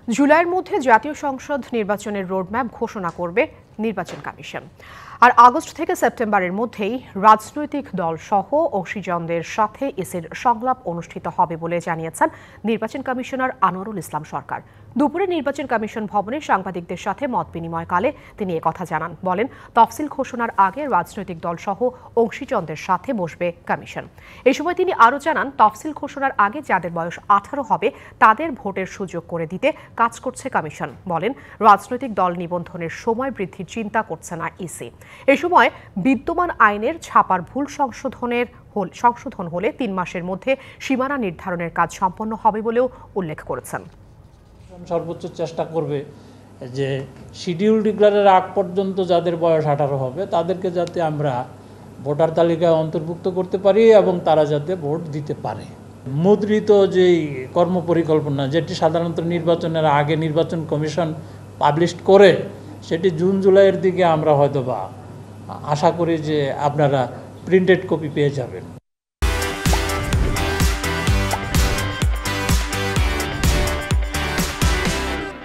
জুলাইয়ের মধ্যে জাতীয় সংসদ নির্বাচনের রোডম্যাপ ঘোষণা করবে নির্বাচন কমিশন। আর আগস্ট থেকে সেপ্টেম্বরের মধ্যেই রাজনৈতিক দল সহ অংশীজনদের সাথে ইসির সংলাপ অনুষ্ঠিত হবে বলে জানিয়েছেন নির্বাচন কমিশনার আনোয়ারুল ইসলাম সরকার। দুপুরে নির্বাচন কমিশন ভবনে সাংবাদিকদের সাথে মত বিনিময়কালে তিনি একথা জানান। বলেন, তফসিল ঘোষণার আগে রাজনৈতিক দল সহ অংশীজনদের সাথে বসবে কমিশন। এই সময় তিনি আরও জানান, তফসিল ঘোষণার আগে যাদের বয়স 18 হবে তাদের ভোটের সুযোগ করে দিতে কাজ করছে কমিশন। বলেন, রাজনৈতিক দল নিবন্ধনের সময় বৃদ্ধির চিন্তা করছে না ইসি। এ সময় বিদ্যমান আইনের ছাপার ভুল সংশোধন হলে 3 মাসের মধ্যে সীমানা নির্ধারণের কাজ সম্পন্ন হবে বলেও উল্লেখ করেছেন। সর্বোচ্চ চেষ্টা করবে যে শিডিউল ডিক্লারের আগ পর্যন্ত যাদের বয়স 18 হবে তাদেরকে যাতে আমরা ভোটার তালিকায় অন্তর্ভুক্ত করতে পারি এবং তারা যাতে ভোট দিতে পারে। মুদ্রিত যেই কর্মপরিকল্পনা, যেটি সাধারণত নির্বাচনের আগে নির্বাচন কমিশন পাবলিশ করে, সেটি জুন জুলাইয়ের দিকে আমরা হয়তোবা আশা করি যে আপনারা প্রিন্টেড কপি পেয়ে যাবেন।